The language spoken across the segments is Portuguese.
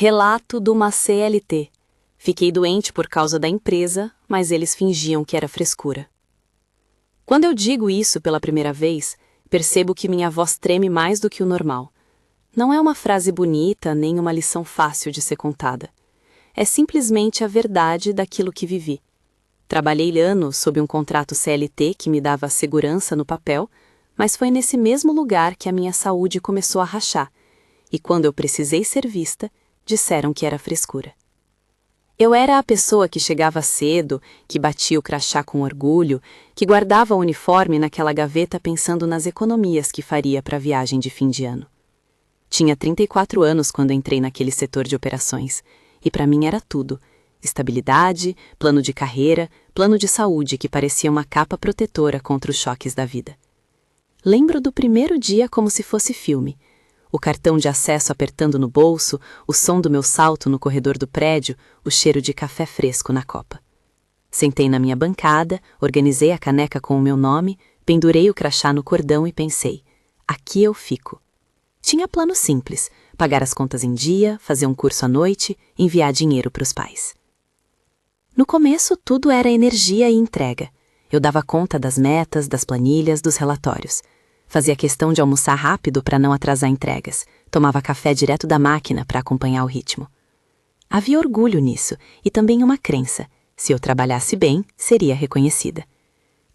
Relato de uma CLT. Fiquei doente por causa da empresa, mas eles fingiam que era frescura. Quando eu digo isso pela primeira vez, percebo que minha voz treme mais do que o normal. Não é uma frase bonita nem uma lição fácil de ser contada. É simplesmente a verdade daquilo que vivi. Trabalhei anos sob um contrato CLT que me dava segurança no papel, mas foi nesse mesmo lugar que a minha saúde começou a rachar, e quando eu precisei ser vista, disseram que era frescura. Eu era a pessoa que chegava cedo, que batia o crachá com orgulho, que guardava o uniforme naquela gaveta pensando nas economias que faria para a viagem de fim de ano. Tinha 34 anos quando entrei naquele setor de operações, e para mim era tudo: estabilidade, plano de carreira, plano de saúde que parecia uma capa protetora contra os choques da vida. Lembro do primeiro dia como se fosse filme. O cartão de acesso apertando no bolso, o som do meu salto no corredor do prédio, o cheiro de café fresco na copa. Sentei na minha bancada, organizei a caneca com o meu nome, pendurei o crachá no cordão e pensei: aqui eu fico. Tinha plano simples: pagar as contas em dia, fazer um curso à noite, enviar dinheiro para os pais. No começo, tudo era energia e entrega. Eu dava conta das metas, das planilhas, dos relatórios. Fazia questão de almoçar rápido para não atrasar entregas. Tomava café direto da máquina para acompanhar o ritmo. Havia orgulho nisso e também uma crença: se eu trabalhasse bem, seria reconhecida.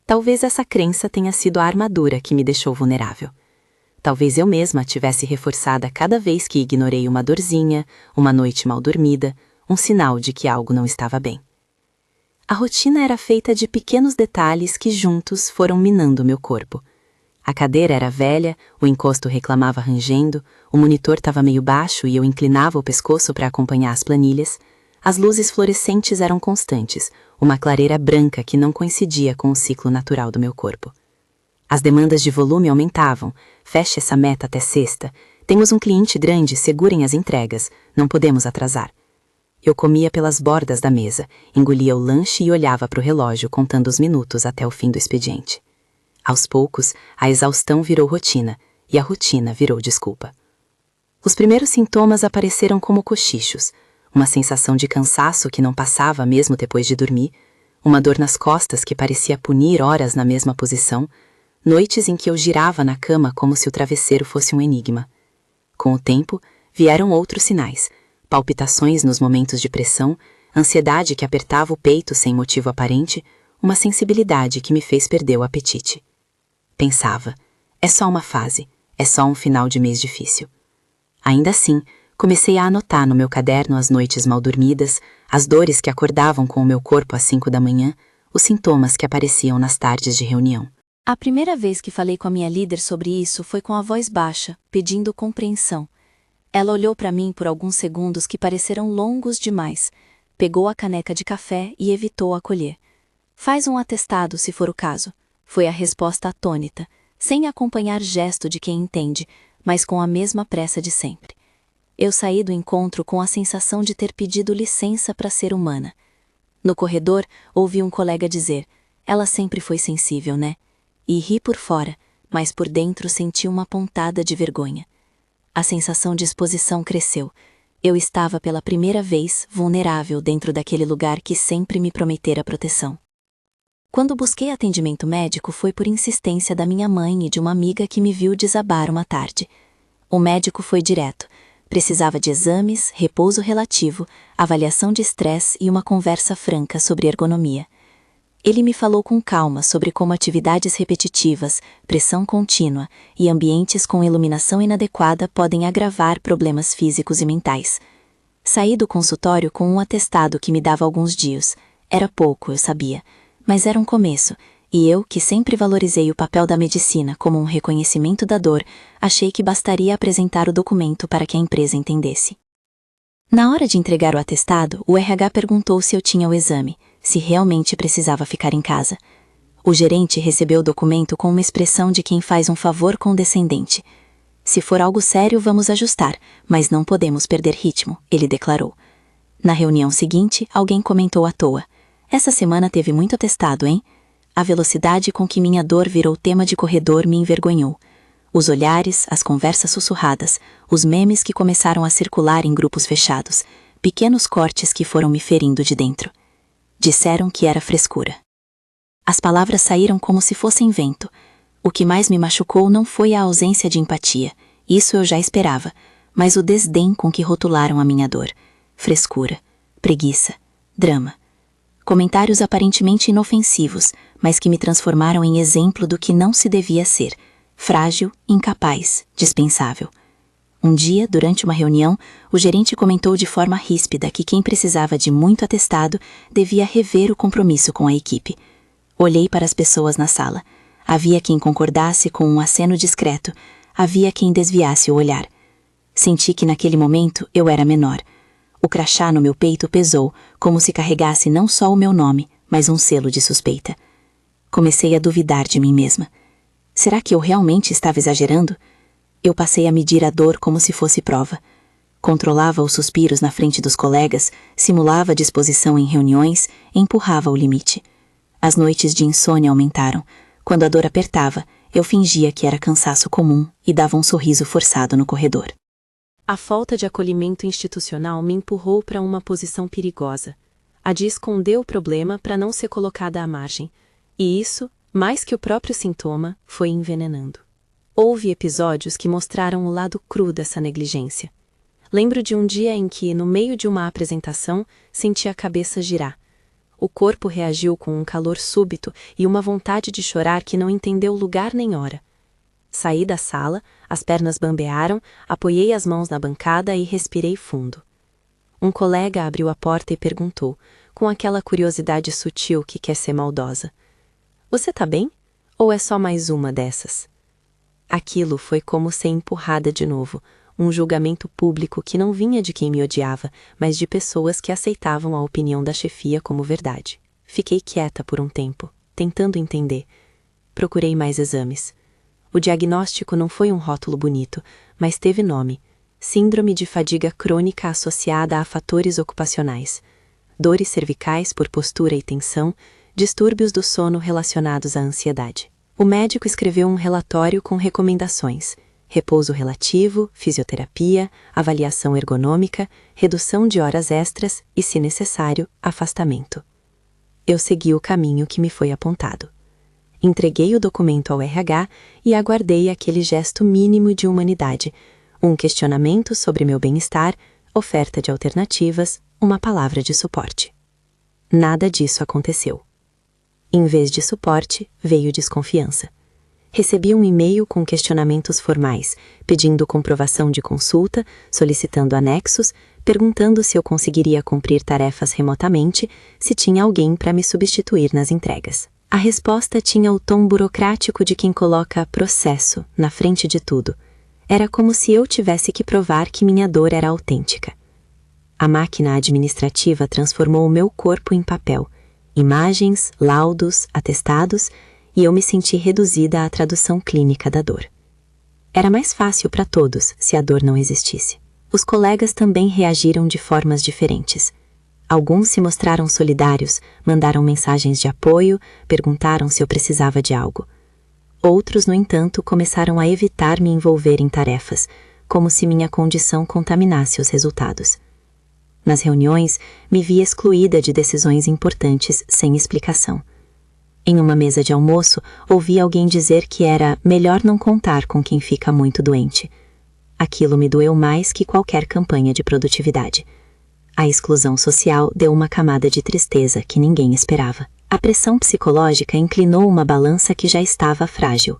Talvez essa crença tenha sido a armadura que me deixou vulnerável. Talvez eu mesma tivesse reforçada cada vez que ignorei uma dorzinha, uma noite mal dormida, um sinal de que algo não estava bem. A rotina era feita de pequenos detalhes que juntos foram minando meu corpo. A cadeira era velha, o encosto reclamava rangendo, o monitor estava meio baixo e eu inclinava o pescoço para acompanhar as planilhas. As luzes fluorescentes eram constantes, uma clareira branca que não coincidia com o ciclo natural do meu corpo. As demandas de volume aumentavam. Feche essa meta até sexta. Temos um cliente grande, segurem as entregas. Não podemos atrasar. Eu comia pelas bordas da mesa, engolia o lanche e olhava para o relógio, contando os minutos até o fim do expediente. Aos poucos, a exaustão virou rotina, e a rotina virou desculpa. Os primeiros sintomas apareceram como cochichos, uma sensação de cansaço que não passava mesmo depois de dormir, uma dor nas costas que parecia punir horas na mesma posição, noites em que eu girava na cama como se o travesseiro fosse um enigma. Com o tempo, vieram outros sinais: palpitações nos momentos de pressão, ansiedade que apertava o peito sem motivo aparente, uma sensibilidade que me fez perder o apetite. Pensava: é só uma fase, é só um final de mês difícil. Ainda assim, comecei a anotar no meu caderno as noites mal dormidas, as dores que acordavam com o meu corpo às 5 da manhã, os sintomas que apareciam nas tardes de reunião. A primeira vez que falei com a minha líder sobre isso foi com a voz baixa, pedindo compreensão. Ela olhou para mim por alguns segundos que pareceram longos demais, pegou a caneca de café e evitou acolher. Faz um atestado, se for o caso. Foi a resposta atônita, sem acompanhar gesto de quem entende, mas com a mesma pressa de sempre. Eu saí do encontro com a sensação de ter pedido licença para ser humana. No corredor, ouvi um colega dizer: ela sempre foi sensível, né? E ri por fora, mas por dentro senti uma pontada de vergonha. A sensação de exposição cresceu. Eu estava pela primeira vez vulnerável dentro daquele lugar que sempre me prometera proteção. Quando busquei atendimento médico foi por insistência da minha mãe e de uma amiga que me viu desabar uma tarde. O médico foi direto. Precisava de exames, repouso relativo, avaliação de estresse e uma conversa franca sobre ergonomia. Ele me falou com calma sobre como atividades repetitivas, pressão contínua e ambientes com iluminação inadequada podem agravar problemas físicos e mentais. Saí do consultório com um atestado que me dava alguns dias. Era pouco, eu sabia, mas era um começo, e eu, que sempre valorizei o papel da medicina como um reconhecimento da dor, achei que bastaria apresentar o documento para que a empresa entendesse. Na hora de entregar o atestado, o RH perguntou se eu tinha o exame, se realmente precisava ficar em casa. O gerente recebeu o documento com uma expressão de quem faz um favor condescendente. Se for algo sério, vamos ajustar, mas não podemos perder ritmo, ele declarou. Na reunião seguinte, alguém comentou à toa: essa semana teve muito atestado, hein? A velocidade com que minha dor virou tema de corredor me envergonhou. Os olhares, as conversas sussurradas, os memes que começaram a circular em grupos fechados, pequenos cortes que foram me ferindo de dentro. Disseram que era frescura. As palavras saíram como se fossem vento. O que mais me machucou não foi a ausência de empatia, isso eu já esperava, mas o desdém com que rotularam a minha dor. Frescura, preguiça, drama. Comentários aparentemente inofensivos, mas que me transformaram em exemplo do que não se devia ser. Frágil, incapaz, dispensável. Um dia, durante uma reunião, o gerente comentou de forma ríspida que quem precisava de muito atestado devia rever o compromisso com a equipe. Olhei para as pessoas na sala. Havia quem concordasse com um aceno discreto, havia quem desviasse o olhar. Senti que naquele momento eu era menor. O crachá no meu peito pesou, como se carregasse não só o meu nome, mas um selo de suspeita. Comecei a duvidar de mim mesma. Será que eu realmente estava exagerando? Eu passei a medir a dor como se fosse prova. Controlava os suspiros na frente dos colegas, simulava disposição em reuniões, empurrava o limite. As noites de insônia aumentaram. Quando a dor apertava, eu fingia que era cansaço comum e dava um sorriso forçado no corredor. A falta de acolhimento institucional me empurrou para uma posição perigosa, a de esconder o problema para não ser colocada à margem. E isso, mais que o próprio sintoma, foi envenenando. Houve episódios que mostraram o lado cru dessa negligência. Lembro de um dia em que, no meio de uma apresentação, senti a cabeça girar. O corpo reagiu com um calor súbito e uma vontade de chorar que não entendeu lugar nem hora. Saí da sala, as pernas bambearam, apoiei as mãos na bancada e respirei fundo. Um colega abriu a porta e perguntou, com aquela curiosidade sutil que quer ser maldosa: "Você tá bem? Ou é só mais uma dessas?" Aquilo foi como ser empurrada de novo, um julgamento público que não vinha de quem me odiava, mas de pessoas que aceitavam a opinião da chefia como verdade. Fiquei quieta por um tempo, tentando entender. Procurei mais exames. O diagnóstico não foi um rótulo bonito, mas teve nome: Síndrome de fadiga crônica associada a fatores ocupacionais. Dores cervicais por postura e tensão, distúrbios do sono relacionados à ansiedade. O médico escreveu um relatório com recomendações: repouso relativo, fisioterapia, avaliação ergonômica, redução de horas extras e, se necessário, afastamento. Eu segui o caminho que me foi apontado. Entreguei o documento ao RH e aguardei aquele gesto mínimo de humanidade, um questionamento sobre meu bem-estar, oferta de alternativas, uma palavra de suporte. Nada disso aconteceu. Em vez de suporte, veio desconfiança. Recebi um e-mail com questionamentos formais, pedindo comprovação de consulta, solicitando anexos, perguntando se eu conseguiria cumprir tarefas remotamente, se tinha alguém para me substituir nas entregas. A resposta tinha o tom burocrático de quem coloca processo na frente de tudo. Era como se eu tivesse que provar que minha dor era autêntica. A máquina administrativa transformou o meu corpo em papel, imagens, laudos, atestados, e eu me senti reduzida à tradução clínica da dor. Era mais fácil para todos se a dor não existisse. Os colegas também reagiram de formas diferentes. Alguns se mostraram solidários, mandaram mensagens de apoio, perguntaram se eu precisava de algo. Outros, no entanto, começaram a evitar me envolver em tarefas, como se minha condição contaminasse os resultados. Nas reuniões, me vi excluída de decisões importantes sem explicação. Em uma mesa de almoço, ouvi alguém dizer que era melhor não contar com quem fica muito doente. Aquilo me doeu mais que qualquer campanha de produtividade. A exclusão social deu uma camada de tristeza que ninguém esperava. A pressão psicológica inclinou uma balança que já estava frágil.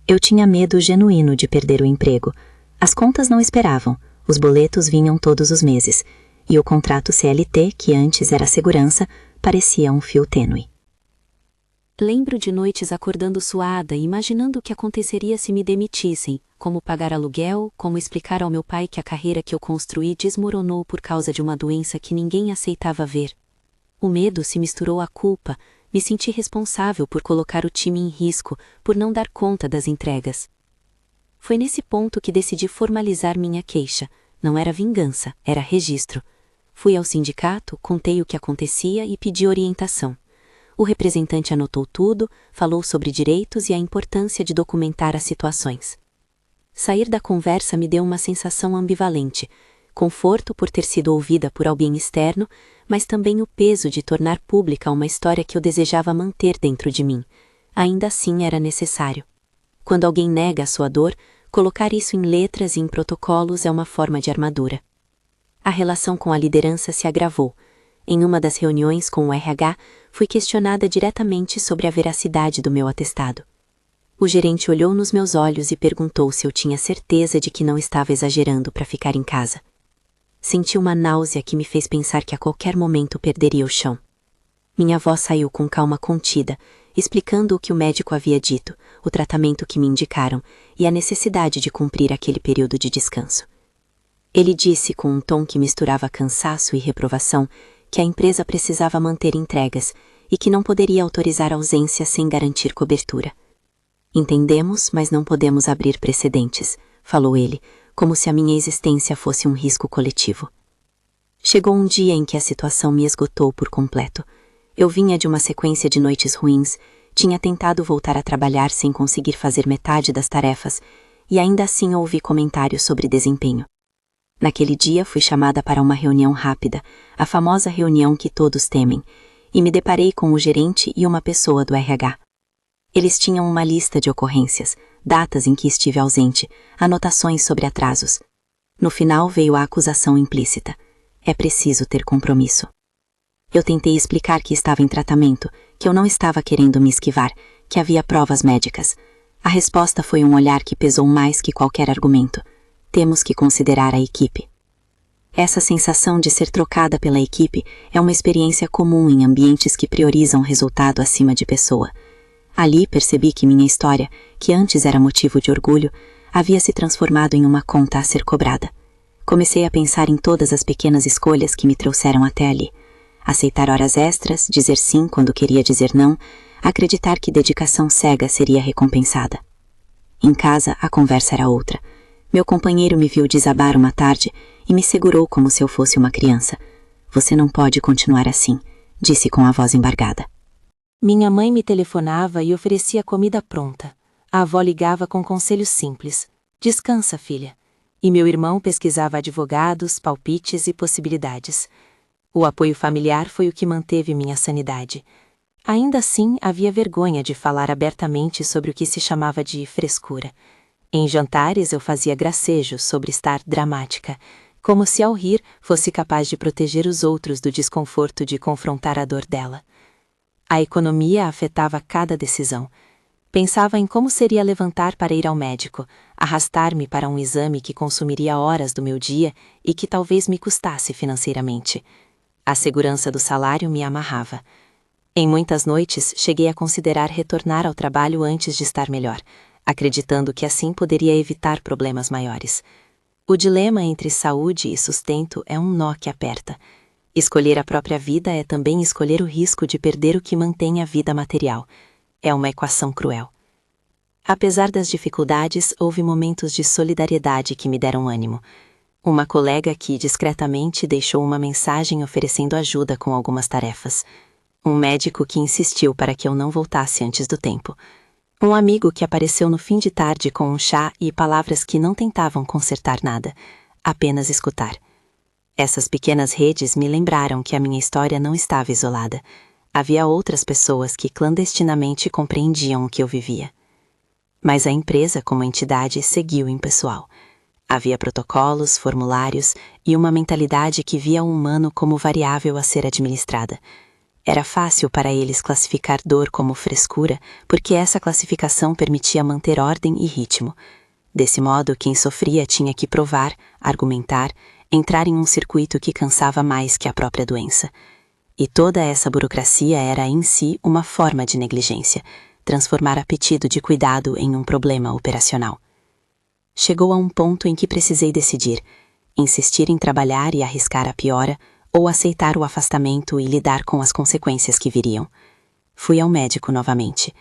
Eu tinha medo genuíno de perder o emprego. As contas não esperavam, os boletos vinham todos os meses, e o contrato CLT, que antes era segurança, parecia um fio tênue. Lembro de noites acordando suada e imaginando o que aconteceria se me demitissem, como pagar aluguel, como explicar ao meu pai que a carreira que eu construí desmoronou por causa de uma doença que ninguém aceitava ver. O medo se misturou à culpa, me senti responsável por colocar o time em risco, por não dar conta das entregas. Foi nesse ponto que decidi formalizar minha queixa. Não era vingança, era registro. Fui ao sindicato, contei o que acontecia e pedi orientação. O representante anotou tudo, falou sobre direitos e a importância de documentar as situações. Sair da conversa me deu uma sensação ambivalente, conforto por ter sido ouvida por alguém externo, mas também o peso de tornar pública uma história que eu desejava manter dentro de mim. Ainda assim era necessário. Quando alguém nega a sua dor, colocar isso em letras e em protocolos é uma forma de armadura. A relação com a liderança se agravou. Em uma das reuniões com o RH, fui questionada diretamente sobre a veracidade do meu atestado. O gerente olhou nos meus olhos e perguntou se eu tinha certeza de que não estava exagerando para ficar em casa. Senti uma náusea que me fez pensar que a qualquer momento perderia o chão. Minha voz saiu com calma contida, explicando o que o médico havia dito, o tratamento que me indicaram e a necessidade de cumprir aquele período de descanso. Ele disse com um tom que misturava cansaço e reprovação que a empresa precisava manter entregas e que não poderia autorizar ausência sem garantir cobertura. Entendemos, mas não podemos abrir precedentes, falou ele, como se a minha existência fosse um risco coletivo. Chegou um dia em que a situação me esgotou por completo. Eu vinha de uma sequência de noites ruins, tinha tentado voltar a trabalhar sem conseguir fazer metade das tarefas e ainda assim ouvi comentários sobre desempenho. Naquele dia fui chamada para uma reunião rápida, a famosa reunião que todos temem, e me deparei com o gerente e uma pessoa do RH. Eles tinham uma lista de ocorrências, datas em que estive ausente, anotações sobre atrasos. No final veio a acusação implícita. É preciso ter compromisso. Eu tentei explicar que estava em tratamento, que eu não estava querendo me esquivar, que havia provas médicas. A resposta foi um olhar que pesou mais que qualquer argumento. Temos que considerar a equipe. Essa sensação de ser trocada pela equipe é uma experiência comum em ambientes que priorizam resultado acima de pessoa. Ali percebi que minha história, que antes era motivo de orgulho, havia se transformado em uma conta a ser cobrada. Comecei a pensar em todas as pequenas escolhas que me trouxeram até ali. Aceitar horas extras, dizer sim quando queria dizer não, acreditar que dedicação cega seria recompensada. Em casa, a conversa era outra. Meu companheiro me viu desabar uma tarde e me segurou como se eu fosse uma criança. Você não pode continuar assim, disse com a voz embargada. Minha mãe me telefonava e oferecia comida pronta. A avó ligava com conselhos simples. Descansa, filha. E meu irmão pesquisava advogados, palpites e possibilidades. O apoio familiar foi o que manteve minha sanidade. Ainda assim, havia vergonha de falar abertamente sobre o que se chamava de frescura. Em jantares eu fazia gracejos sobre estar dramática, como se ao rir fosse capaz de proteger os outros do desconforto de confrontar a dor dela. A economia afetava cada decisão. Pensava em como seria levantar para ir ao médico, arrastar-me para um exame que consumiria horas do meu dia e que talvez me custasse financeiramente. A segurança do salário me amarrava. Em muitas noites, cheguei a considerar retornar ao trabalho antes de estar melhor, acreditando que assim poderia evitar problemas maiores. O dilema entre saúde e sustento é um nó que aperta. Escolher a própria vida é também escolher o risco de perder o que mantém a vida material. É uma equação cruel. Apesar das dificuldades, houve momentos de solidariedade que me deram ânimo. Uma colega que, discretamente, deixou uma mensagem oferecendo ajuda com algumas tarefas. Um médico que insistiu para que eu não voltasse antes do tempo. Um amigo que apareceu no fim de tarde com um chá e palavras que não tentavam consertar nada, apenas escutar. Essas pequenas redes me lembraram que a minha história não estava isolada. Havia outras pessoas que clandestinamente compreendiam o que eu vivia. Mas a empresa, como entidade, seguiu impessoal. Havia protocolos, formulários e uma mentalidade que via o humano como variável a ser administrada. Era fácil para eles classificar dor como frescura, porque essa classificação permitia manter ordem e ritmo. Desse modo, quem sofria tinha que provar, argumentar, entrar em um circuito que cansava mais que a própria doença. E toda essa burocracia era em si uma forma de negligência, transformar a pedido de cuidado em um problema operacional. Chegou a um ponto em que precisei decidir, insistir em trabalhar e arriscar a piora, ou aceitar o afastamento e lidar com as consequências que viriam. Fui ao médico novamente.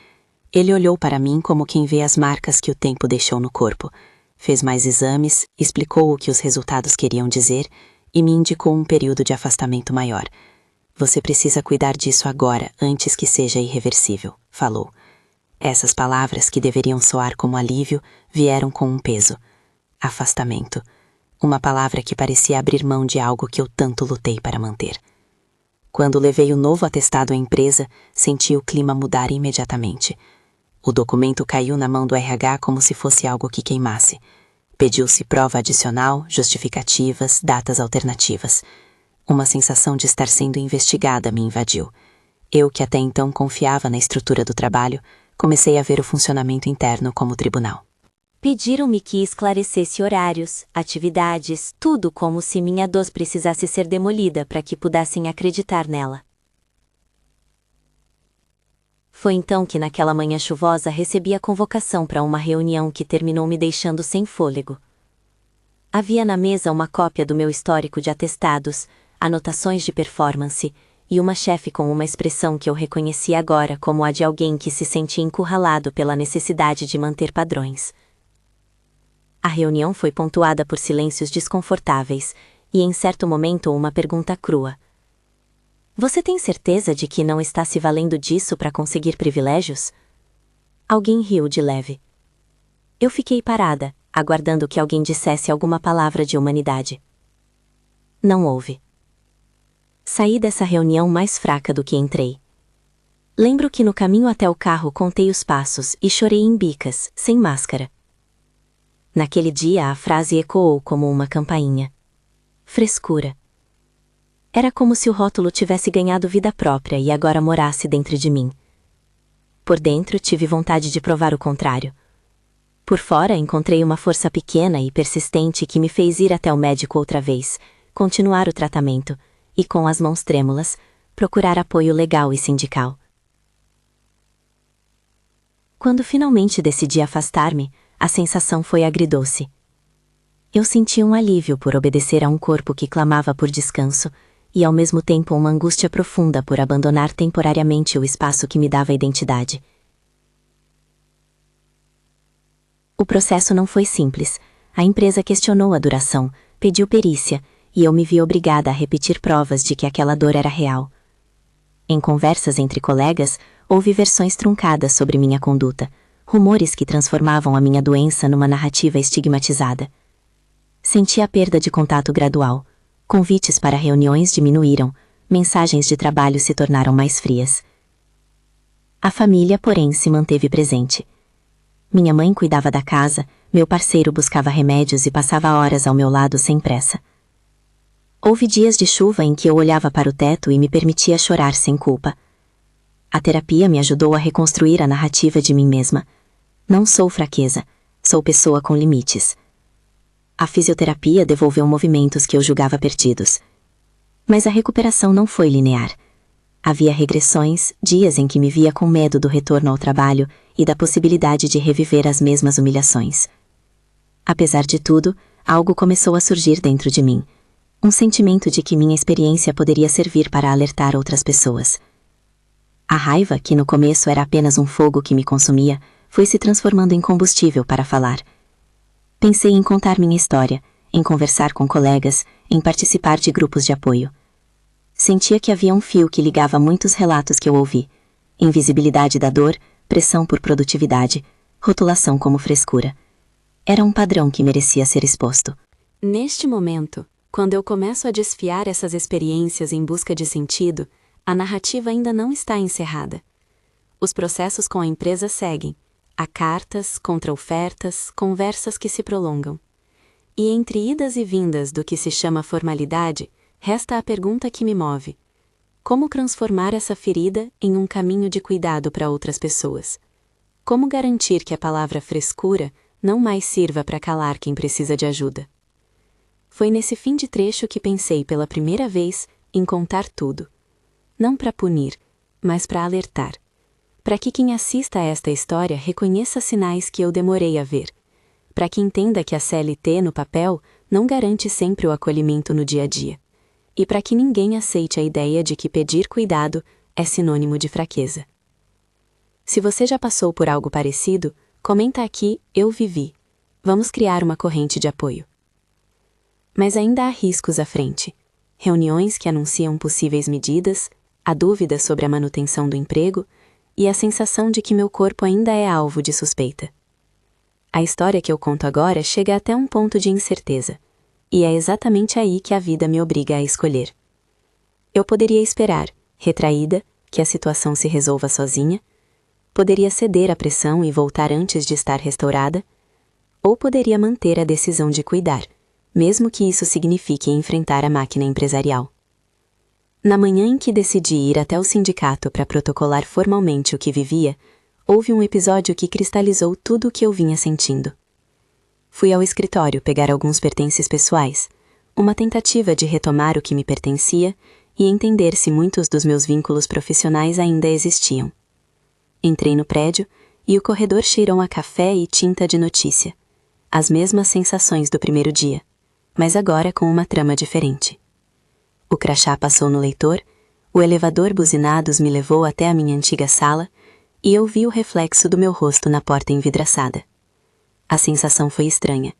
Ele olhou para mim como quem vê as marcas que o tempo deixou no corpo. Fez mais exames, explicou o que os resultados queriam dizer e me indicou um período de afastamento maior. Você precisa cuidar disso agora, antes que seja irreversível, falou. Essas palavras, que deveriam soar como alívio, vieram com um peso. Afastamento. Uma palavra que parecia abrir mão de algo que eu tanto lutei para manter. Quando levei o novo atestado à empresa, senti o clima mudar imediatamente. O documento caiu na mão do RH como se fosse algo que queimasse. Pediu-se prova adicional, justificativas, datas alternativas. Uma sensação de estar sendo investigada me invadiu. Eu, que até então confiava na estrutura do trabalho, comecei a ver o funcionamento interno como tribunal. Pediram-me que esclarecesse horários, atividades, tudo como se minha dor precisasse ser demolida para que pudessem acreditar nela. Foi então que naquela manhã chuvosa recebi a convocação para uma reunião que terminou me deixando sem fôlego. Havia na mesa uma cópia do meu histórico de atestados, anotações de performance, e uma chefe com uma expressão que eu reconheci agora como a de alguém que se sentia encurralado pela necessidade de manter padrões. A reunião foi pontuada por silêncios desconfortáveis, e em certo momento uma pergunta crua. Você tem certeza de que não está se valendo disso para conseguir privilégios? Alguém riu de leve. Eu fiquei parada, aguardando que alguém dissesse alguma palavra de humanidade. Não houve. Saí dessa reunião mais fraca do que entrei. Lembro que no caminho até o carro contei os passos e chorei em bicas, sem máscara. Naquele dia a frase ecoou como uma campainha. Frescura. Era como se o rótulo tivesse ganhado vida própria e agora morasse dentro de mim. Por dentro tive vontade de provar o contrário. Por fora encontrei uma força pequena e persistente que me fez ir até o médico outra vez, continuar o tratamento e, com as mãos trêmulas, procurar apoio legal e sindical. Quando finalmente decidi afastar-me, a sensação foi agridoce. Eu senti um alívio por obedecer a um corpo que clamava por descanso, e ao mesmo tempo uma angústia profunda por abandonar temporariamente o espaço que me dava identidade. O processo não foi simples. A empresa questionou a duração, pediu perícia, e eu me vi obrigada a repetir provas de que aquela dor era real. Em conversas entre colegas, houve versões truncadas sobre minha conduta, rumores que transformavam a minha doença numa narrativa estigmatizada. Senti a perda de contato gradual. Convites para reuniões diminuíram, mensagens de trabalho se tornaram mais frias. A família, porém, se manteve presente. Minha mãe cuidava da casa, meu parceiro buscava remédios e passava horas ao meu lado sem pressa. Houve dias de chuva em que eu olhava para o teto e me permitia chorar sem culpa. A terapia me ajudou a reconstruir a narrativa de mim mesma. Não sou fraqueza, sou pessoa com limites. A fisioterapia devolveu movimentos que eu julgava perdidos. Mas a recuperação não foi linear. Havia regressões, dias em que me via com medo do retorno ao trabalho e da possibilidade de reviver as mesmas humilhações. Apesar de tudo, algo começou a surgir dentro de mim. Um sentimento de que minha experiência poderia servir para alertar outras pessoas. A raiva, que no começo era apenas um fogo que me consumia, foi se transformando em combustível para falar. Pensei em contar minha história, em conversar com colegas, em participar de grupos de apoio. Sentia que havia um fio que ligava muitos relatos que eu ouvi: invisibilidade da dor, pressão por produtividade, rotulação como frescura. Era um padrão que merecia ser exposto. Neste momento, quando eu começo a desfiar essas experiências em busca de sentido, a narrativa ainda não está encerrada. Os processos com a empresa seguem. Há cartas, contra-ofertas, conversas que se prolongam. E entre idas e vindas do que se chama formalidade, resta a pergunta que me move: como transformar essa ferida em um caminho de cuidado para outras pessoas? Como garantir que a palavra frescura não mais sirva para calar quem precisa de ajuda? Foi nesse fim de trecho que pensei pela primeira vez em contar tudo. Não para punir, mas para alertar. Para que quem assista a esta história reconheça sinais que eu demorei a ver. Para que entenda que a CLT no papel não garante sempre o acolhimento no dia a dia. E para que ninguém aceite a ideia de que pedir cuidado é sinônimo de fraqueza. Se você já passou por algo parecido, comenta aqui: eu vivi. Vamos criar uma corrente de apoio. Mas ainda há riscos à frente. Reuniões que anunciam possíveis medidas, a dúvida sobre a manutenção do emprego, e a sensação de que meu corpo ainda é alvo de suspeita. A história que eu conto agora chega até um ponto de incerteza, e é exatamente aí que a vida me obriga a escolher. Eu poderia esperar, retraída, que a situação se resolva sozinha, poderia ceder à pressão e voltar antes de estar restaurada, ou poderia manter a decisão de cuidar, mesmo que isso signifique enfrentar a máquina empresarial. Na manhã em que decidi ir até o sindicato para protocolar formalmente o que vivia, houve um episódio que cristalizou tudo o que eu vinha sentindo. Fui ao escritório pegar alguns pertences pessoais, uma tentativa de retomar o que me pertencia e entender se muitos dos meus vínculos profissionais ainda existiam. Entrei no prédio e o corredor cheirou a café e tinta de notícia. As mesmas sensações do primeiro dia, mas agora com uma trama diferente. O crachá passou no leitor, o elevador buzinados me levou até a minha antiga sala e eu vi o reflexo do meu rosto na porta envidraçada. A sensação foi estranha.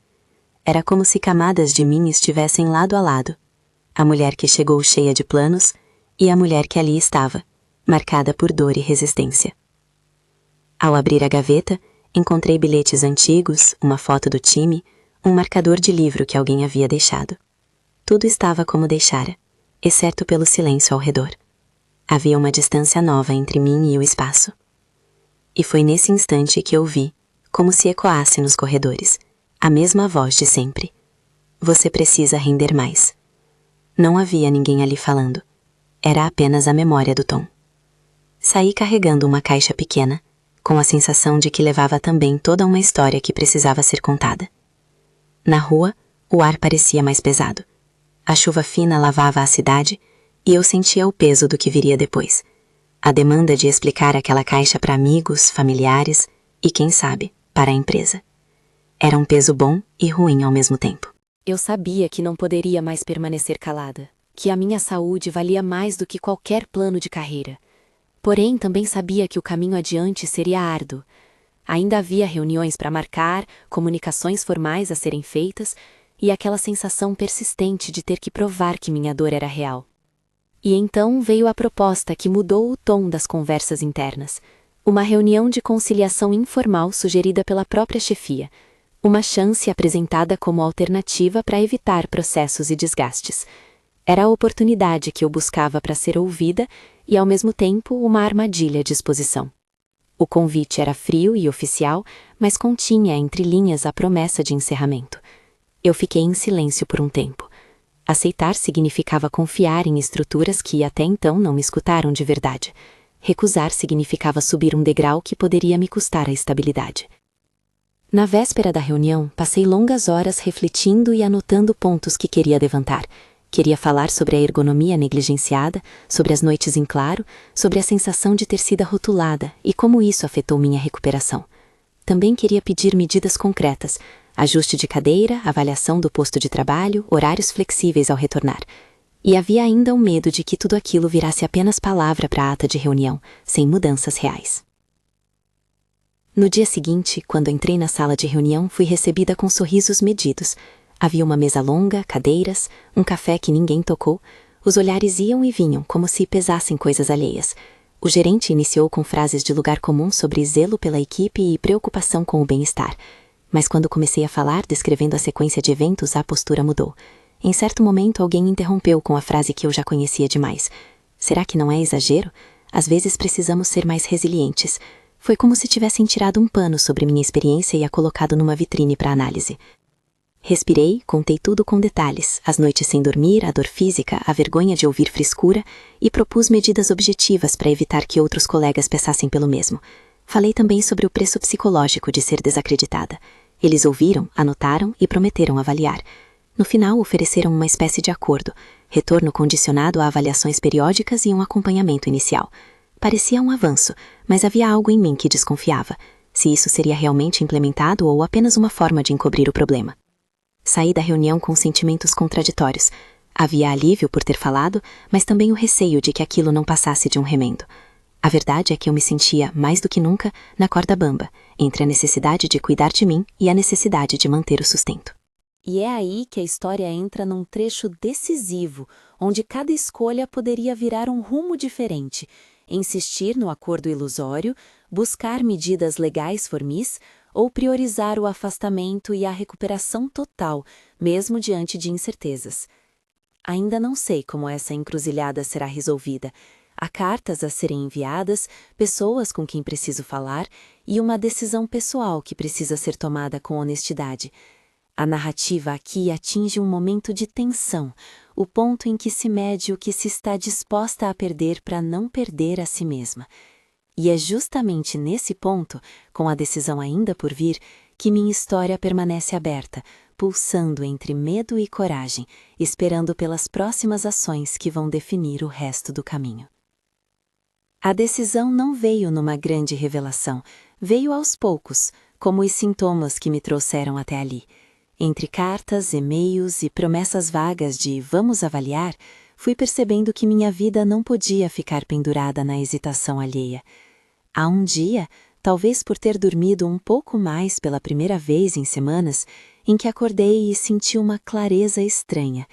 Era como se camadas de mim estivessem lado a lado. A mulher que chegou cheia de planos e a mulher que ali estava, marcada por dor e resistência. Ao abrir a gaveta, encontrei bilhetes antigos, uma foto do time, um marcador de livro que alguém havia deixado. Tudo estava como deixara, exceto pelo silêncio ao redor. Havia uma distância nova entre mim e o espaço. E foi nesse instante que eu vi, como se ecoasse nos corredores, a mesma voz de sempre. Você precisa render mais. Não havia ninguém ali falando. Era apenas a memória do Tom. Saí carregando uma caixa pequena, com a sensação de que levava também toda uma história que precisava ser contada. Na rua, o ar parecia mais pesado. A chuva fina lavava a cidade e eu sentia o peso do que viria depois. A demanda de explicar aquela caixa para amigos, familiares e, quem sabe, para a empresa. Era um peso bom e ruim ao mesmo tempo. Eu sabia que não poderia mais permanecer calada, que a minha saúde valia mais do que qualquer plano de carreira. Porém, também sabia que o caminho adiante seria árduo. Ainda havia reuniões para marcar, comunicações formais a serem feitas e aquela sensação persistente de ter que provar que minha dor era real. E então veio a proposta que mudou o tom das conversas internas. Uma reunião de conciliação informal sugerida pela própria chefia. Uma chance apresentada como alternativa para evitar processos e desgastes. Era a oportunidade que eu buscava para ser ouvida e, ao mesmo tempo, uma armadilha de exposição. O convite era frio e oficial, mas continha entre linhas a promessa de encerramento. Eu fiquei em silêncio por um tempo. Aceitar significava confiar em estruturas que até então não me escutaram de verdade. Recusar significava subir um degrau que poderia me custar a estabilidade. Na véspera da reunião, passei longas horas refletindo e anotando pontos que queria levantar. Queria falar sobre a ergonomia negligenciada, sobre as noites em claro, sobre a sensação de ter sido rotulada e como isso afetou minha recuperação. Também queria pedir medidas concretas, ajuste de cadeira, avaliação do posto de trabalho, horários flexíveis ao retornar. E havia ainda o medo de que tudo aquilo virasse apenas palavra para a ata de reunião, sem mudanças reais. No dia seguinte, quando entrei na sala de reunião, fui recebida com sorrisos medidos. Havia uma mesa longa, cadeiras, um café que ninguém tocou. Os olhares iam e vinham, como se pesassem coisas alheias. O gerente iniciou com frases de lugar comum sobre zelo pela equipe e preocupação com o bem-estar. Mas quando comecei a falar, descrevendo a sequência de eventos, a postura mudou. Em certo momento, alguém interrompeu com a frase que eu já conhecia demais. Será que não é exagero? Às vezes precisamos ser mais resilientes. Foi como se tivessem tirado um pano sobre minha experiência e a colocado numa vitrine para análise. Respirei, contei tudo com detalhes, as noites sem dormir, a dor física, a vergonha de ouvir frescura, e propus medidas objetivas para evitar que outros colegas pensassem pelo mesmo. Falei também sobre o preço psicológico de ser desacreditada. Eles ouviram, anotaram e prometeram avaliar. No final, ofereceram uma espécie de acordo, retorno condicionado a avaliações periódicas e um acompanhamento inicial. Parecia um avanço, mas havia algo em mim que desconfiava, se isso seria realmente implementado ou apenas uma forma de encobrir o problema. Saí da reunião com sentimentos contraditórios. Havia alívio por ter falado, mas também o receio de que aquilo não passasse de um remendo. A verdade é que eu me sentia, mais do que nunca, na corda bamba, entre a necessidade de cuidar de mim e a necessidade de manter o sustento. E é aí que a história entra num trecho decisivo, onde cada escolha poderia virar um rumo diferente, insistir no acordo ilusório, buscar medidas legais formis ou priorizar o afastamento e a recuperação total, mesmo diante de incertezas. Ainda não sei como essa encruzilhada será resolvida. Há cartas a serem enviadas, pessoas com quem preciso falar e uma decisão pessoal que precisa ser tomada com honestidade. A narrativa aqui atinge um momento de tensão, o ponto em que se mede o que se está disposta a perder para não perder a si mesma. E é justamente nesse ponto, com a decisão ainda por vir, que minha história permanece aberta, pulsando entre medo e coragem, esperando pelas próximas ações que vão definir o resto do caminho. A decisão não veio numa grande revelação, veio aos poucos, como os sintomas que me trouxeram até ali. Entre cartas, e-mails e promessas vagas de vamos avaliar, fui percebendo que minha vida não podia ficar pendurada na hesitação alheia. Há um dia, talvez por ter dormido um pouco mais pela primeira vez em semanas, em que acordei e senti uma clareza estranha.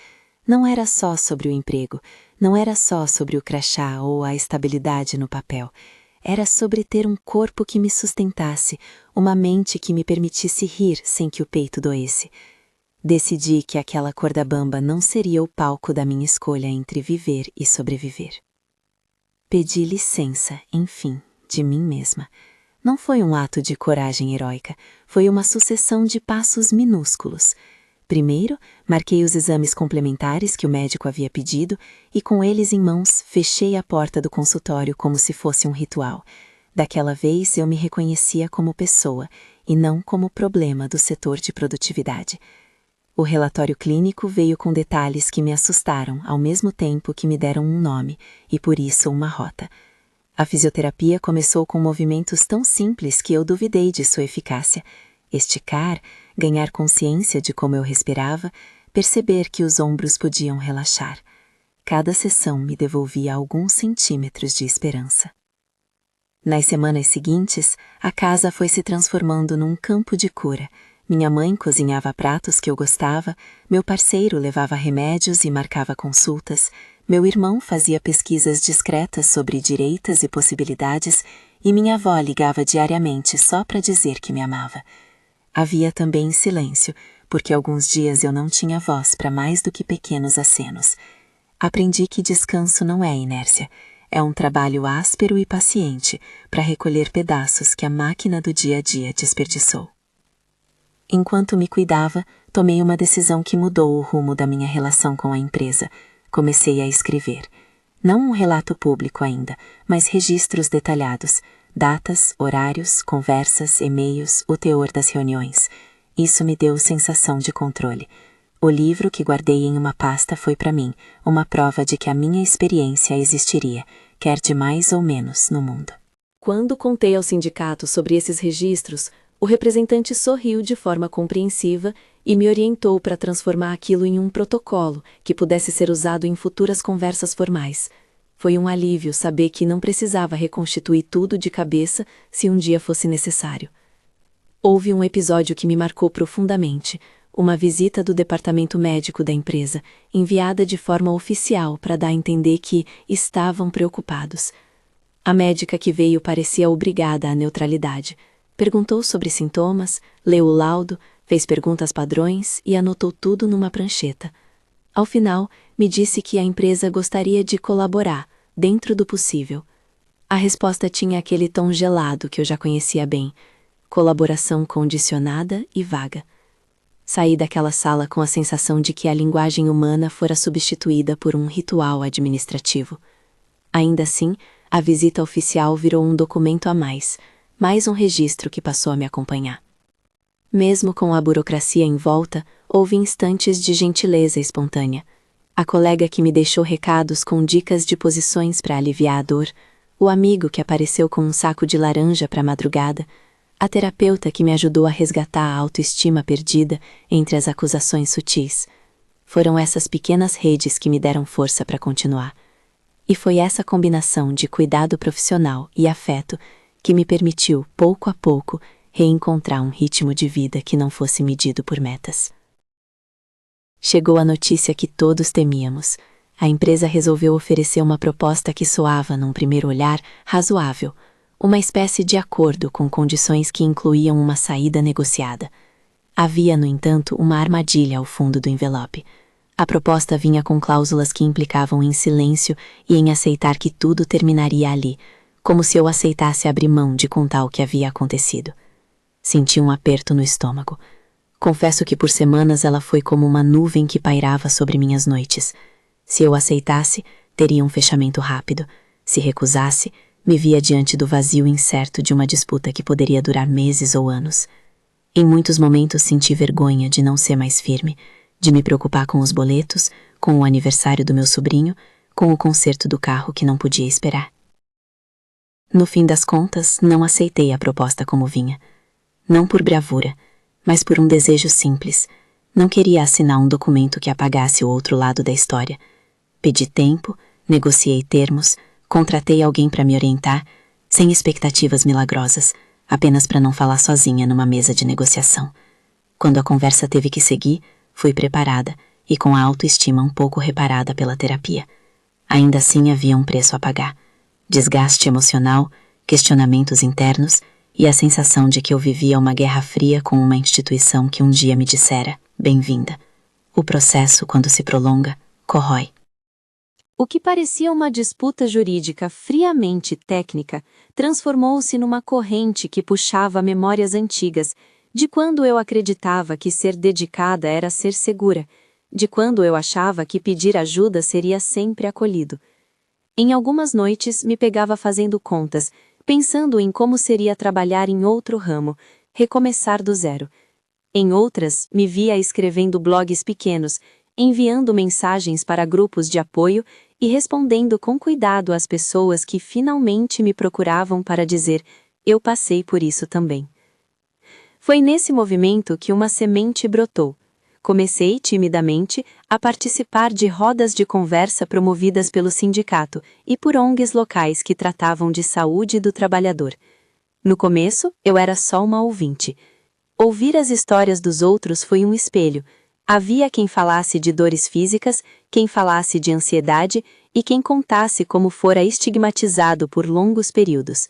Não era só sobre o emprego, não era só sobre o crachá ou a estabilidade no papel. Era sobre ter um corpo que me sustentasse, uma mente que me permitisse rir sem que o peito doesse. Decidi que aquela corda bamba não seria o palco da minha escolha entre viver e sobreviver. Pedi licença, enfim, de mim mesma. Não foi um ato de coragem heróica, foi uma sucessão de passos minúsculos. Primeiro, marquei os exames complementares que o médico havia pedido e, com eles em mãos, fechei a porta do consultório como se fosse um ritual. Daquela vez eu me reconhecia como pessoa e não como problema do setor de produtividade. O relatório clínico veio com detalhes que me assustaram ao mesmo tempo que me deram um nome e, por isso, uma rota. A fisioterapia começou com movimentos tão simples que eu duvidei de sua eficácia. Esticar, ganhar consciência de como eu respirava, perceber que os ombros podiam relaxar. Cada sessão me devolvia alguns centímetros de esperança. Nas semanas seguintes, a casa foi se transformando num campo de cura. Minha mãe cozinhava pratos que eu gostava, meu parceiro levava remédios e marcava consultas, meu irmão fazia pesquisas discretas sobre direitas e possibilidades e minha avó ligava diariamente só para dizer que me amava. Havia também silêncio, porque alguns dias eu não tinha voz para mais do que pequenos acenos. Aprendi que descanso não é inércia, é um trabalho áspero e paciente para recolher pedaços que a máquina do dia a dia desperdiçou. Enquanto me cuidava, tomei uma decisão que mudou o rumo da minha relação com a empresa. Comecei a escrever. Não um relato público ainda, mas registros detalhados, datas, horários, conversas, e-mails, o teor das reuniões. Isso me deu sensação de controle. O livro que guardei em uma pasta foi para mim uma prova de que a minha experiência existiria, quer de mais ou menos, no mundo. Quando contei ao sindicato sobre esses registros, o representante sorriu de forma compreensiva e me orientou para transformar aquilo em um protocolo que pudesse ser usado em futuras conversas formais. Foi um alívio saber que não precisava reconstituir tudo de cabeça se um dia fosse necessário. Houve um episódio que me marcou profundamente, uma visita do departamento médico da empresa, enviada de forma oficial para dar a entender que estavam preocupados. A médica que veio parecia obrigada à neutralidade. Perguntou sobre sintomas, leu o laudo, fez perguntas padrões e anotou tudo numa prancheta. Ao final, me disse que a empresa gostaria de colaborar, dentro do possível. A resposta tinha aquele tom gelado que eu já conhecia bem, colaboração condicionada e vaga. Saí daquela sala com a sensação de que a linguagem humana fora substituída por um ritual administrativo. Ainda assim, a visita oficial virou um documento a mais um registro que passou a me acompanhar. Mesmo com a burocracia em volta, houve instantes de gentileza espontânea. A colega que me deixou recados com dicas de posições para aliviar a dor, o amigo que apareceu com um saco de laranja para a madrugada, a terapeuta que me ajudou a resgatar a autoestima perdida entre as acusações sutis. Foram essas pequenas redes que me deram força para continuar. E foi essa combinação de cuidado profissional e afeto que me permitiu, pouco a pouco, reencontrar um ritmo de vida que não fosse medido por metas. Chegou a notícia que todos temíamos. A empresa resolveu oferecer uma proposta que soava, num primeiro olhar, razoável, uma espécie de acordo com condições que incluíam uma saída negociada. Havia, no entanto, uma armadilha ao fundo do envelope. A proposta vinha com cláusulas que implicavam em silêncio e em aceitar que tudo terminaria ali, como se eu aceitasse abrir mão de contar o que havia acontecido. Senti um aperto no estômago. Confesso que por semanas ela foi como uma nuvem que pairava sobre minhas noites. Se eu aceitasse, teria um fechamento rápido. Se recusasse, me via diante do vazio incerto de uma disputa que poderia durar meses ou anos. Em muitos momentos senti vergonha de não ser mais firme, de me preocupar com os boletos, com o aniversário do meu sobrinho, com o conserto do carro que não podia esperar. No fim das contas, não aceitei a proposta como vinha. Não por bravura, mas por um desejo simples. Não queria assinar um documento que apagasse o outro lado da história. Pedi tempo, negociei termos, contratei alguém para me orientar, sem expectativas milagrosas, apenas para não falar sozinha numa mesa de negociação. Quando a conversa teve que seguir, fui preparada e com a autoestima um pouco reparada pela terapia. Ainda assim havia um preço a pagar. Desgaste emocional, questionamentos internos e a sensação de que eu vivia uma guerra fria com uma instituição que um dia me dissera, bem-vinda. O processo, quando se prolonga, corrói. O que parecia uma disputa jurídica friamente técnica transformou-se numa corrente que puxava memórias antigas, de quando eu acreditava que ser dedicada era ser segura, de quando eu achava que pedir ajuda seria sempre acolhido. Em algumas noites me pegava fazendo contas, pensando em como seria trabalhar em outro ramo, recomeçar do zero. Em outras, me via escrevendo blogs pequenos, enviando mensagens para grupos de apoio e respondendo com cuidado às pessoas que finalmente me procuravam para dizer: eu passei por isso também. Foi nesse movimento que uma semente brotou. Comecei, timidamente, a participar de rodas de conversa promovidas pelo sindicato e por ONGs locais que tratavam de saúde do trabalhador. No começo, eu era só uma ouvinte. Ouvir as histórias dos outros foi um espelho. Havia quem falasse de dores físicas, quem falasse de ansiedade e quem contasse como fora estigmatizado por longos períodos.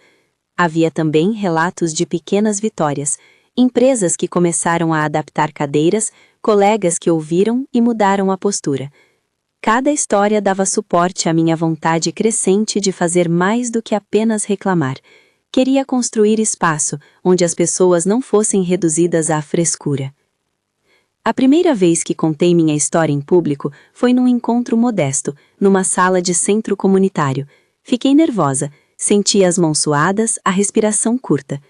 Havia também relatos de pequenas vitórias, empresas que começaram a adaptar cadeiras, colegas que ouviram e mudaram a postura. Cada história dava suporte à minha vontade crescente de fazer mais do que apenas reclamar. Queria construir espaço onde as pessoas não fossem reduzidas à frescura. A primeira vez que contei minha história em público foi num encontro modesto, numa sala de centro comunitário. Fiquei nervosa, senti as mãos suadas, a respiração curta.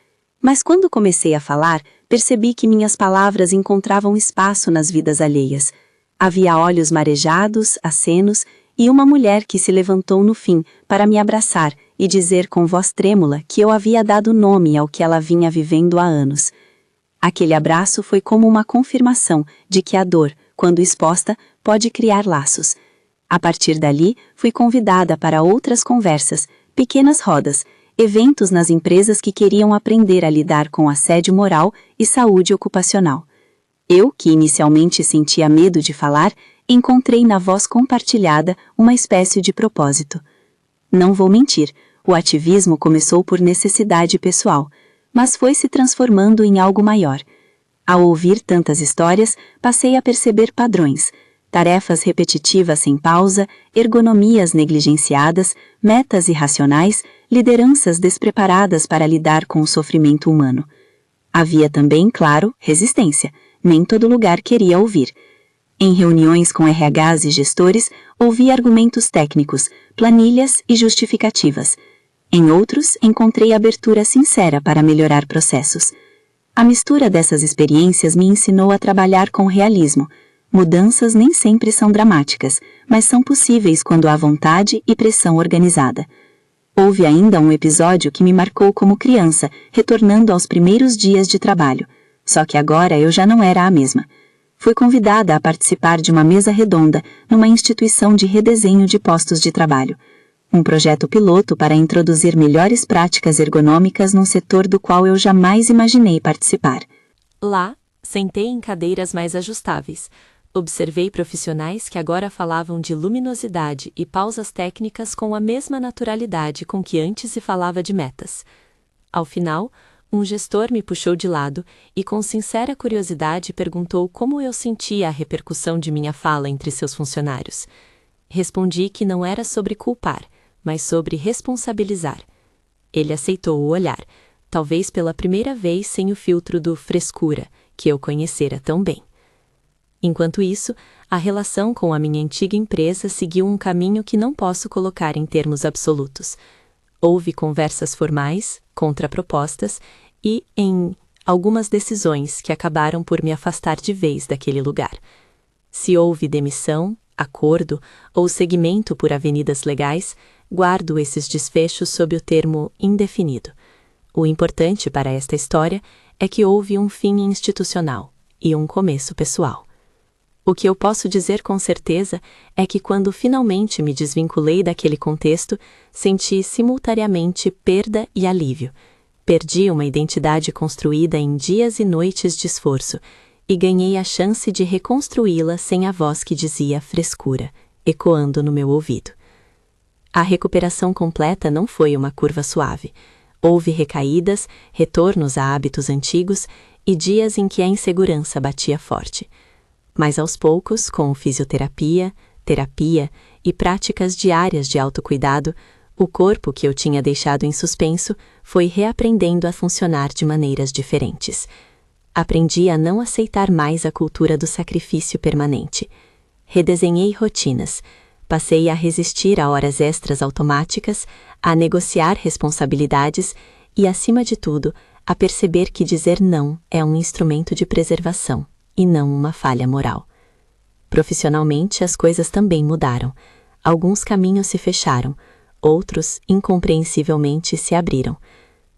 Mas quando comecei a falar, percebi que minhas palavras encontravam espaço nas vidas alheias. Havia olhos marejados, acenos e uma mulher que se levantou no fim para me abraçar e dizer com voz trêmula que eu havia dado nome ao que ela vinha vivendo há anos. Aquele abraço foi como uma confirmação de que a dor, quando exposta, pode criar laços. A partir dali, fui convidada para outras conversas, pequenas rodas, eventos nas empresas que queriam aprender a lidar com assédio moral e saúde ocupacional. Eu, que inicialmente sentia medo de falar, encontrei na voz compartilhada uma espécie de propósito. Não vou mentir, o ativismo começou por necessidade pessoal, mas foi se transformando em algo maior. Ao ouvir tantas histórias, passei a perceber padrões, tarefas repetitivas sem pausa, ergonomias negligenciadas, metas irracionais, lideranças despreparadas para lidar com o sofrimento humano. Havia também, claro, resistência. Nem todo lugar queria ouvir. Em reuniões com RHs e gestores, ouvi argumentos técnicos, planilhas e justificativas. Em outros, encontrei abertura sincera para melhorar processos. A mistura dessas experiências me ensinou a trabalhar com realismo. Mudanças nem sempre são dramáticas, mas são possíveis quando há vontade e pressão organizada. Houve ainda um episódio que me marcou como criança, retornando aos primeiros dias de trabalho. Só que agora eu já não era a mesma. Fui convidada a participar de uma mesa redonda numa instituição de redesenho de postos de trabalho. Um projeto piloto para introduzir melhores práticas ergonômicas num setor do qual eu jamais imaginei participar. Lá, sentei em cadeiras mais ajustáveis. observei profissionais que agora falavam de luminosidade e pausas técnicas com a mesma naturalidade com que antes se falava de metas. Ao final, um gestor me puxou de lado e, com sincera curiosidade, perguntou como eu sentia a repercussão de minha fala entre seus funcionários. Respondi que não era sobre culpar, mas sobre responsabilizar. Ele aceitou o olhar, talvez pela primeira vez sem o filtro do frescura, que eu conhecera tão bem. Enquanto isso, a relação com a minha antiga empresa seguiu um caminho que não posso colocar em termos absolutos. Houve conversas formais, contrapropostas e, em algumas decisões que acabaram por me afastar de vez daquele lugar. Se houve demissão, acordo ou seguimento por avenidas legais, guardo esses desfechos sob o termo indefinido. O importante para esta história é que houve um fim institucional e um começo pessoal. O que eu posso dizer com certeza é que quando finalmente me desvinculei daquele contexto, senti simultaneamente perda e alívio. Perdi uma identidade construída em dias e noites de esforço e ganhei a chance de reconstruí-la sem a voz que dizia frescura, ecoando no meu ouvido. A recuperação completa não foi uma curva suave. Houve recaídas, retornos a hábitos antigos e dias em que a insegurança batia forte. Mas aos poucos, com fisioterapia, terapia e práticas diárias de autocuidado, o corpo que eu tinha deixado em suspenso foi reaprendendo a funcionar de maneiras diferentes. Aprendi a não aceitar mais a cultura do sacrifício permanente. Redesenhei rotinas. Passei a resistir a horas extras automáticas, a negociar responsabilidades e, acima de tudo, a perceber que dizer não é um instrumento de preservação e não uma falha moral. Profissionalmente, as coisas também mudaram. Alguns caminhos se fecharam, outros, incompreensivelmente, se abriram.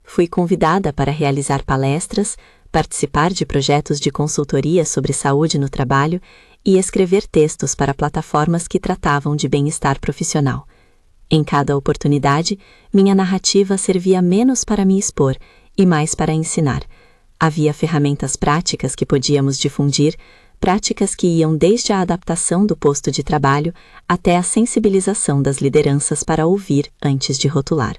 Fui convidada para realizar palestras, participar de projetos de consultoria sobre saúde no trabalho e escrever textos para plataformas que tratavam de bem-estar profissional. Em cada oportunidade, minha narrativa servia menos para me expor e mais para ensinar. Havia ferramentas práticas que podíamos difundir, práticas que iam desde a adaptação do posto de trabalho até a sensibilização das lideranças para ouvir antes de rotular.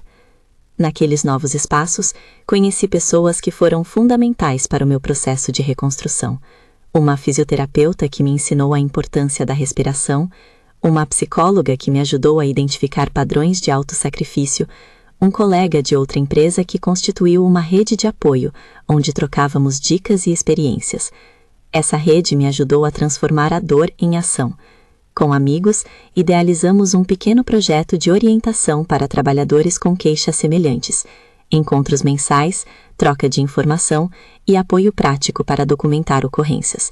Naqueles novos espaços, conheci pessoas que foram fundamentais para o meu processo de reconstrução. Uma fisioterapeuta que me ensinou a importância da respiração, uma psicóloga que me ajudou a identificar padrões de autossacrifício, um colega de outra empresa que constituiu uma rede de apoio, onde trocávamos dicas e experiências. Essa rede me ajudou a transformar a dor em ação. Com amigos, idealizamos um pequeno projeto de orientação para trabalhadores com queixas semelhantes, encontros mensais, troca de informação e apoio prático para documentar ocorrências.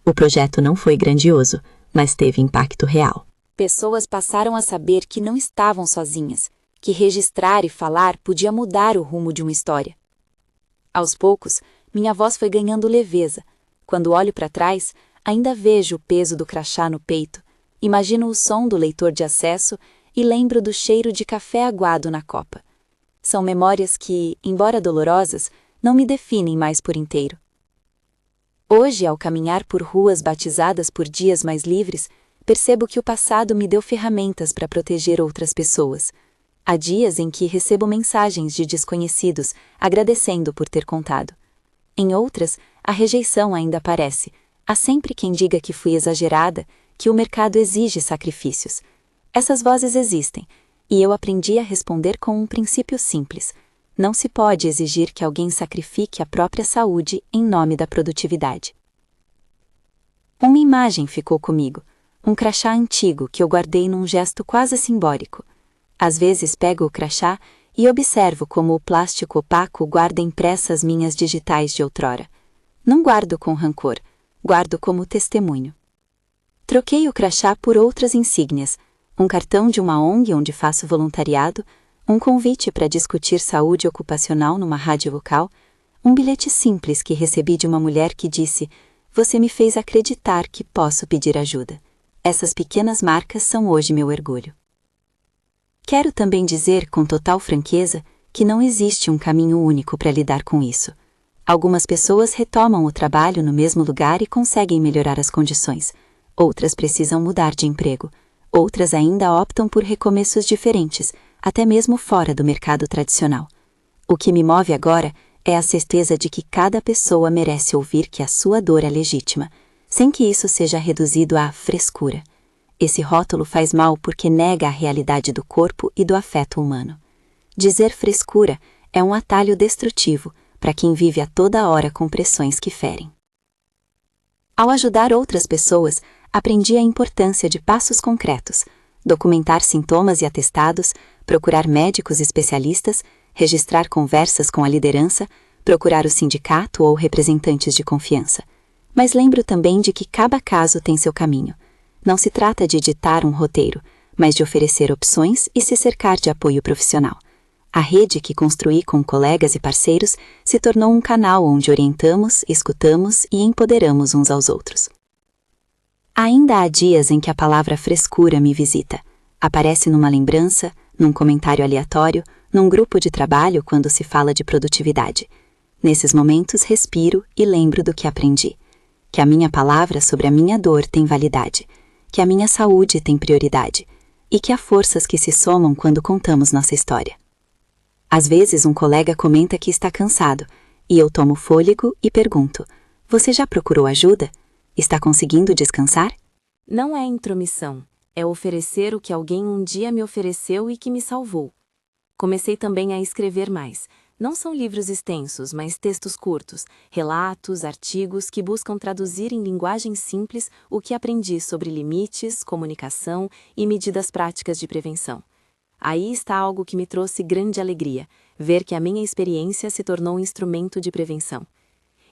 O projeto não foi grandioso, mas teve impacto real. Pessoas passaram a saber que não estavam sozinhas, que registrar e falar podia mudar o rumo de uma história. Aos poucos, minha voz foi ganhando leveza. Quando olho para trás, ainda vejo o peso do crachá no peito, imagino o som do leitor de acesso e lembro do cheiro de café aguado na copa. São memórias que, embora dolorosas, não me definem mais por inteiro. Hoje, ao caminhar por ruas batizadas por dias mais livres, percebo que o passado me deu ferramentas para proteger outras pessoas. Há dias em que recebo mensagens de desconhecidos agradecendo por ter contado. Em outras, a rejeição ainda aparece. Há sempre quem diga que fui exagerada, que o mercado exige sacrifícios. Essas vozes existem, e eu aprendi a responder com um princípio simples. Não se pode exigir que alguém sacrifique a própria saúde em nome da produtividade. Uma imagem ficou comigo, um crachá antigo que eu guardei num gesto quase simbólico. Às vezes pego o crachá e observo como o plástico opaco guarda impressas minhas digitais de outrora. Não guardo com rancor, guardo como testemunho. Troquei o crachá por outras insígnias, um cartão de uma ONG onde faço voluntariado, um convite para discutir saúde ocupacional numa rádio local, um bilhete simples que recebi de uma mulher que disse: "Você me fez acreditar que posso pedir ajuda." Essas pequenas marcas são hoje meu orgulho. Quero também dizer com total franqueza que não existe um caminho único para lidar com isso. Algumas pessoas retomam o trabalho no mesmo lugar e conseguem melhorar as condições. outras precisam mudar de emprego, outras ainda optam por recomeços diferentes, até mesmo fora do mercado tradicional. O que me move agora é a certeza de que cada pessoa merece ouvir que a sua dor é legítima, sem que isso seja reduzido à frescura. Esse rótulo faz mal porque nega a realidade do corpo e do afeto humano. Dizer frescura é um atalho destrutivo para quem vive a toda hora com pressões que ferem. Ao ajudar outras pessoas, aprendi a importância de passos concretos, documentar sintomas e atestados, procurar médicos especialistas, registrar conversas com a liderança, procurar o sindicato ou representantes de confiança. Mas lembro também de que cada caso tem seu caminho. Não se trata de ditar um roteiro, mas de oferecer opções e se cercar de apoio profissional. A rede que construí com colegas e parceiros se tornou um canal onde orientamos, escutamos e empoderamos uns aos outros. Ainda há dias em que a palavra frescura me visita. Aparece numa lembrança, num comentário aleatório, num grupo de trabalho quando se fala de produtividade. Nesses momentos respiro e lembro do que aprendi. Que a minha palavra sobre a minha dor tem validade, que a minha saúde tem prioridade, e que há forças que se somam quando contamos nossa história. Às vezes um colega comenta que está cansado, e eu tomo fôlego e pergunto: você já procurou ajuda? Está conseguindo descansar? Não é intromissão, é oferecer o que alguém um dia me ofereceu e que me salvou. Comecei também a escrever mais. Não são livros extensos, mas textos curtos, relatos, artigos que buscam traduzir em linguagem simples o que aprendi sobre limites, comunicação e medidas práticas de prevenção. Aí está algo que me trouxe grande alegria, ver que a minha experiência se tornou um instrumento de prevenção.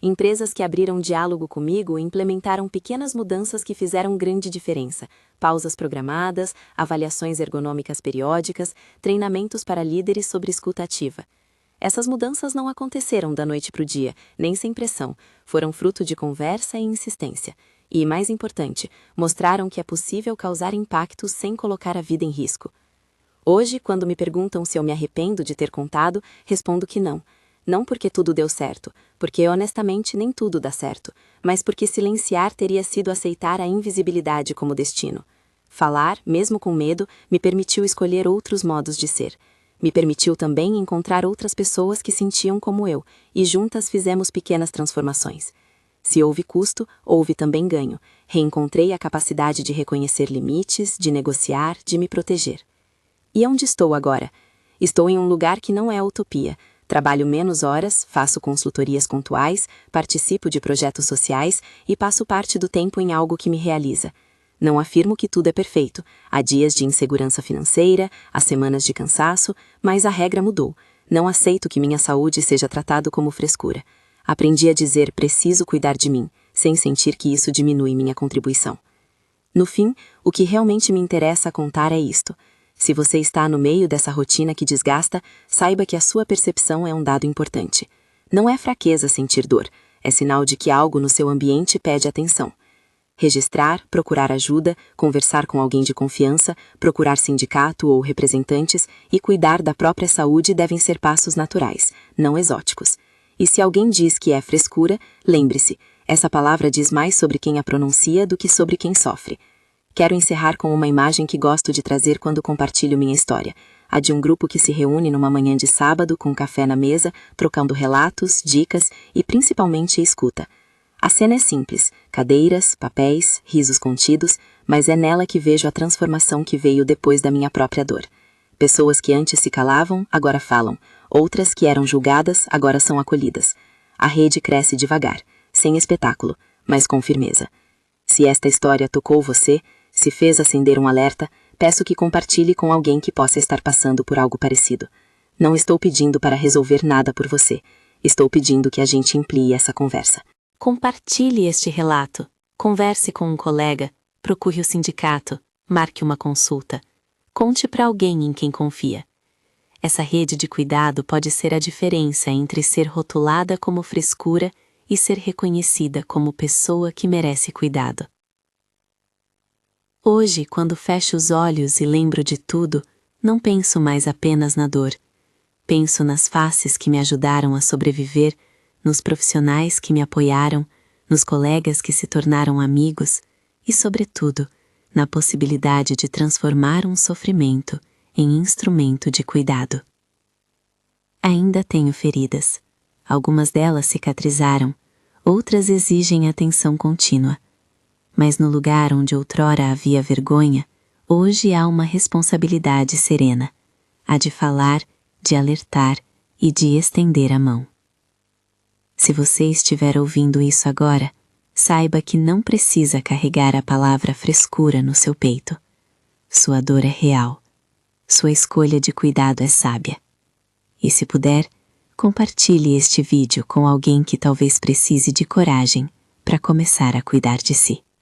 Empresas que abriram diálogo comigo implementaram pequenas mudanças que fizeram grande diferença: pausas programadas, avaliações ergonômicas periódicas, treinamentos para líderes sobre escuta ativa. Essas mudanças não aconteceram da noite para o dia, nem sem pressão, foram fruto de conversa e insistência. E, mais importante, mostraram que é possível causar impacto sem colocar a vida em risco. Hoje, quando me perguntam se eu me arrependo de ter contado, respondo que não. Não porque tudo deu certo, porque honestamente nem tudo dá certo, mas porque silenciar teria sido aceitar a invisibilidade como destino. Falar, mesmo com medo, me permitiu escolher outros modos de ser. Me permitiu também encontrar outras pessoas que sentiam como eu, e juntas fizemos pequenas transformações. Se houve custo, houve também ganho. Reencontrei a capacidade de reconhecer limites, de negociar, de me proteger. E onde estou agora? Estou em um lugar que não é utopia. Trabalho menos horas, faço consultorias pontuais, participo de projetos sociais e passo parte do tempo em algo que me realiza. Não afirmo que tudo é perfeito. Há dias de insegurança financeira, há semanas de cansaço, mas a regra mudou. Não aceito que minha saúde seja tratado como frescura. Aprendi a dizer preciso cuidar de mim, sem sentir que isso diminui minha contribuição. No fim, o que realmente me interessa contar é isto. Se você está no meio dessa rotina que desgasta, saiba que a sua percepção é um dado importante. Não é fraqueza sentir dor, é sinal de que algo no seu ambiente pede atenção. Registrar, procurar ajuda, conversar com alguém de confiança, procurar sindicato ou representantes e cuidar da própria saúde devem ser passos naturais, não exóticos. E se alguém diz que é frescura, lembre-se, essa palavra diz mais sobre quem a pronuncia do que sobre quem sofre. Quero encerrar com uma imagem que gosto de trazer quando compartilho minha história, a de um grupo que se reúne numa manhã de sábado com café na mesa, trocando relatos, dicas e principalmente escuta. A cena é simples, cadeiras, papéis, risos contidos, mas é nela que vejo a transformação que veio depois da minha própria dor. Pessoas que antes se calavam, agora falam. Outras que eram julgadas, agora são acolhidas. A rede cresce devagar, sem espetáculo, mas com firmeza. Se esta história tocou você, se fez acender um alerta, peço que compartilhe com alguém que possa estar passando por algo parecido. Não estou pedindo para resolver nada por você. Estou pedindo que a gente amplie essa conversa. Compartilhe este relato, converse com um colega, procure o sindicato, marque uma consulta. Conte para alguém em quem confia. Essa rede de cuidado pode ser a diferença entre ser rotulada como frescura e ser reconhecida como pessoa que merece cuidado. Hoje, quando fecho os olhos e lembro de tudo, não penso mais apenas na dor. Penso nas faces que me ajudaram a sobreviver, nos profissionais que me apoiaram, nos colegas que se tornaram amigos e, sobretudo, na possibilidade de transformar um sofrimento em instrumento de cuidado. Ainda tenho feridas. Algumas delas cicatrizaram, outras exigem atenção contínua. Mas no lugar onde outrora havia vergonha, hoje há uma responsabilidade serena, a de falar, de alertar e de estender a mão. Se você estiver ouvindo isso agora, saiba que não precisa carregar a palavra frescura no seu peito. Sua dor é real. Sua escolha de cuidado é sábia. E se puder, compartilhe este vídeo com alguém que talvez precise de coragem para começar a cuidar de si.